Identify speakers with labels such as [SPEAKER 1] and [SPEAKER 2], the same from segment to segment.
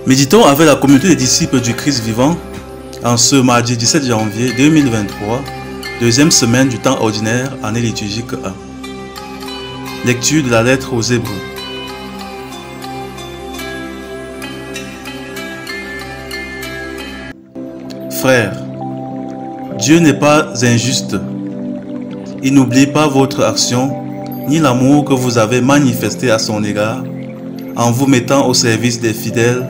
[SPEAKER 1] Méditons avec la communauté des disciples du Christ vivant en ce mardi 17 janvier 2023, deuxième semaine du temps ordinaire, année liturgique 1. Lecture de la lettre aux Hébreux. Frères, Dieu n'est pas injuste. Il n'oublie pas votre action, ni l'amour que vous avez manifesté à son égard, en vous mettant au service des fidèles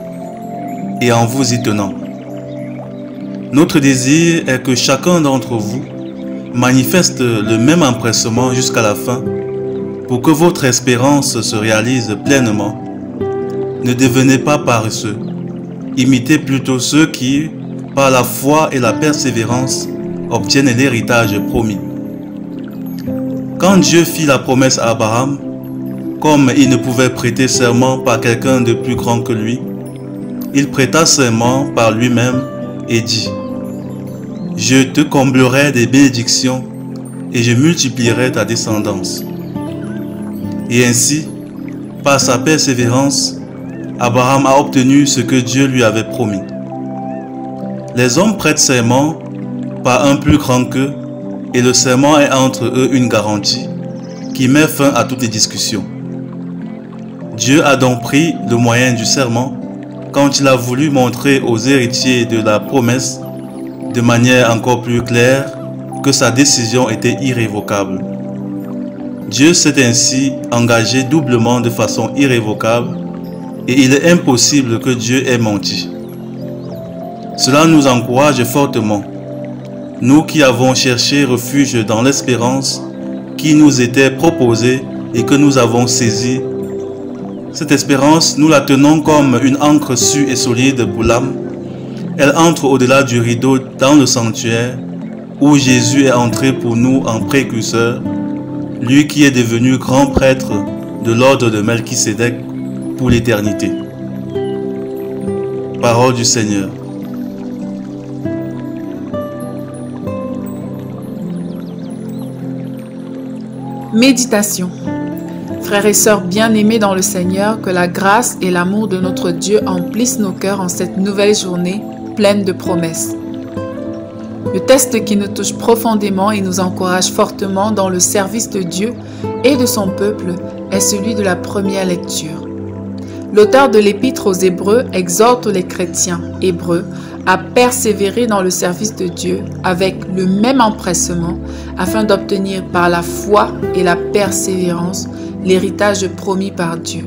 [SPEAKER 1] et en vous y tenant. Notre désir est que chacun d'entre vous manifeste le même empressement jusqu'à la fin, pour que votre espérance se réalise pleinement. Ne devenez pas paresseux. Imitez plutôt ceux qui, par la foi et la persévérance, obtiennent l'héritage promis. Quand Dieu fit la promesse à Abraham, comme il ne pouvait prêter serment par quelqu'un de plus grand que lui, il prêta serment par lui-même et dit : « Je te comblerai des bénédictions et je multiplierai ta descendance. » Et ainsi, par sa persévérance, Abraham a obtenu ce que Dieu lui avait promis. Les hommes prêtent serment par un plus grand qu'eux, et le serment est entre eux une garantie qui met fin à toutes les discussions. Dieu a donc pris le moyen du serment quand il a voulu montrer aux héritiers de la promesse, de manière encore plus claire, que sa décision était irrévocable. Dieu s'est ainsi engagé doublement de façon irrévocable et il est impossible que Dieu ait menti. Cela nous encourage fortement, nous qui avons cherché refuge dans l'espérance qui nous était proposée et que nous avons saisie. Cette espérance, nous la tenons comme une ancre sûre et solide pour l'âme. Elle entre au-delà du rideau dans le sanctuaire où Jésus est entré pour nous en précurseur, lui qui est devenu grand prêtre de l'ordre de Melchisédek pour l'éternité. Parole du Seigneur.
[SPEAKER 2] Méditation. Frères et sœurs bien-aimés dans le Seigneur, que la grâce et l'amour de notre Dieu emplissent nos cœurs en cette nouvelle journée pleine de promesses. Le texte qui nous touche profondément et nous encourage fortement dans le service de Dieu et de son peuple est celui de la première lecture. L'auteur de l'Épître aux Hébreux exhorte les chrétiens hébreux à persévérer dans le service de Dieu avec le même empressement afin d'obtenir par la foi et la persévérance l'héritage promis par Dieu.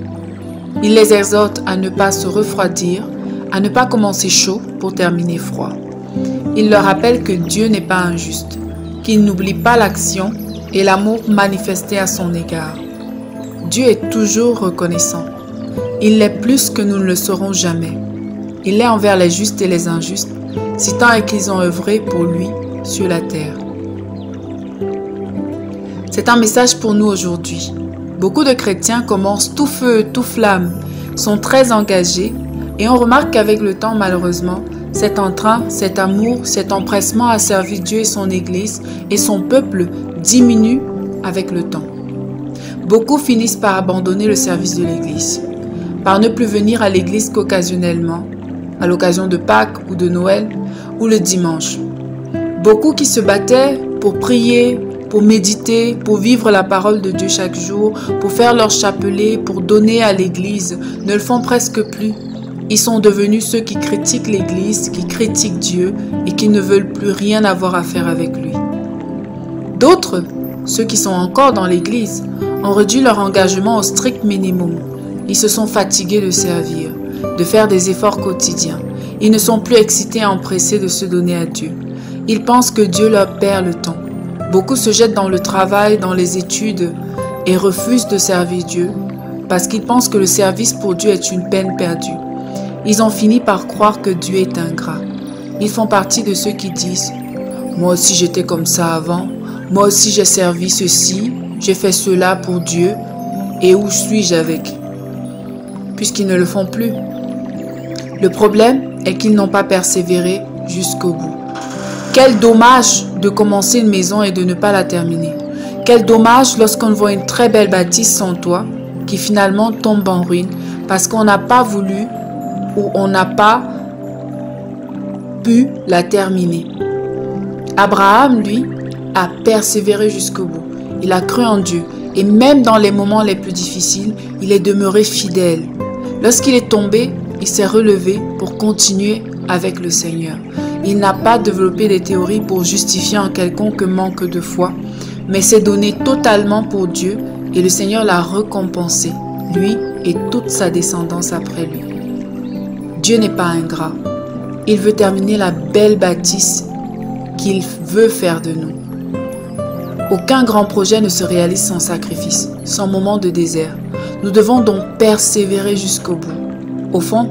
[SPEAKER 2] Il les exhorte à ne pas se refroidir, à ne pas commencer chaud pour terminer froid. Il leur rappelle que Dieu n'est pas injuste, qu'il n'oublie pas l'action et l'amour manifesté à son égard. Dieu est toujours reconnaissant. Il l'est plus que nous ne le saurons jamais. Il l'est envers les justes et les injustes, si tant est qu'ils ont œuvré pour lui sur la terre. C'est un message pour nous aujourd'hui. Beaucoup de chrétiens commencent tout feu, tout flamme, sont très engagés et on remarque qu'avec le temps, malheureusement, cet entrain, cet amour, cet empressement à servir Dieu et son Église et son peuple diminue avec le temps. Beaucoup finissent par abandonner le service de l'Église, par ne plus venir à l'Église qu'occasionnellement, à l'occasion de Pâques ou de Noël ou le dimanche. Beaucoup qui se battaient pour prier, pour méditer, pour vivre la parole de Dieu chaque jour, pour faire leur chapelet, pour donner à l'Église, ne le font presque plus. Ils sont devenus ceux qui critiquent l'Église, qui critiquent Dieu et qui ne veulent plus rien avoir à faire avec lui. D'autres, ceux qui sont encore dans l'Église, ont réduit leur engagement au strict minimum. Ils se sont fatigués de servir, de faire des efforts quotidiens. Ils ne sont plus excités et empressés de se donner à Dieu. Ils pensent que Dieu leur perd le temps. Beaucoup se jettent dans le travail, dans les études et refusent de servir Dieu parce qu'ils pensent que le service pour Dieu est une peine perdue. Ils ont fini par croire que Dieu est ingrat. Ils font partie de ceux qui disent « Moi aussi j'étais comme ça avant, moi aussi j'ai servi ceci, j'ai fait cela pour Dieu, et où suis-je avec ?» Puisqu'ils ne le font plus. Le problème est qu'ils n'ont pas persévéré jusqu'au bout. Quel dommage de commencer une maison et de ne pas la terminer. Quel dommage lorsqu'on voit une très belle bâtisse sans toit qui finalement tombe en ruine parce qu'on n'a pas voulu où on n'a pas pu la terminer. Abraham, lui, a persévéré jusqu'au bout. Il a cru en Dieu et même dans les moments les plus difficiles, il est demeuré fidèle. Lorsqu'il est tombé, il s'est relevé pour continuer avec le Seigneur. Il n'a pas développé des théories pour justifier un quelconque manque de foi, mais s'est donné totalement pour Dieu et le Seigneur l'a récompensé, lui et toute sa descendance après lui. Dieu n'est pas ingrat. Il veut terminer la belle bâtisse qu'il veut faire de nous. Aucun grand projet ne se réalise sans sacrifice, sans moment de désert. Nous devons donc persévérer jusqu'au bout. Au fond,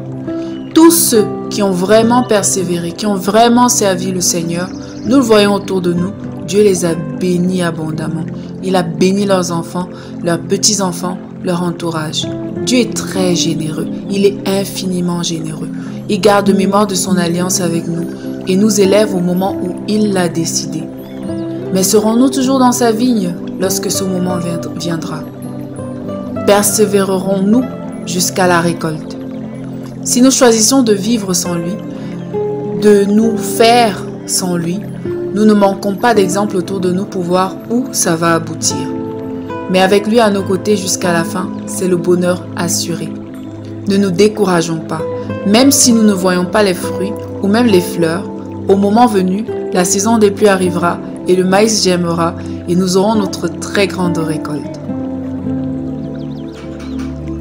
[SPEAKER 2] tous ceux qui ont vraiment persévéré, qui ont vraiment servi le Seigneur, nous le voyons autour de nous, Dieu les a bénis abondamment. Il a béni leurs enfants, leurs petits-enfants, leur entourage. Dieu est très généreux, il est infiniment généreux. Il garde mémoire de son alliance avec nous et nous élève au moment où il l'a décidé. Mais serons-nous toujours dans sa vigne lorsque ce moment viendra? Persévérerons-nous jusqu'à la récolte? Si nous choisissons de vivre sans lui, de nous faire sans lui, nous ne manquons pas d'exemples autour de nous pour voir où ça va aboutir. Mais avec lui à nos côtés jusqu'à la fin, c'est le bonheur assuré. Ne nous décourageons pas. Même si nous ne voyons pas les fruits ou même les fleurs, au moment venu, la saison des pluies arrivera et le maïs germera et nous aurons notre très grande récolte.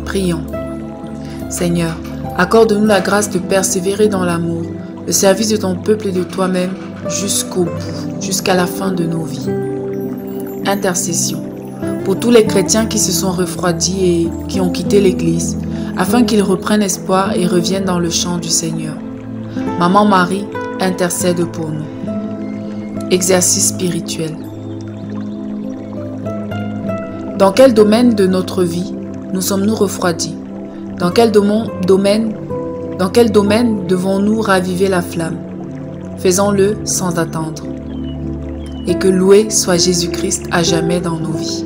[SPEAKER 2] Prions. Seigneur, accorde-nous la grâce de persévérer dans l'amour, le service de ton peuple et de toi-même jusqu'au bout, jusqu'à la fin de nos vies. Intercession. Pour tous les chrétiens qui se sont refroidis et qui ont quitté l'Église, afin qu'ils reprennent espoir et reviennent dans le chant du Seigneur. Maman Marie, intercède pour nous. Exercice spirituel. Dans quel domaine de notre vie nous sommes-nous refroidis? Dans quel domaine devons-nous raviver la flamme? Faisons-le sans attendre. Et que loué soit Jésus-Christ à jamais dans nos vies.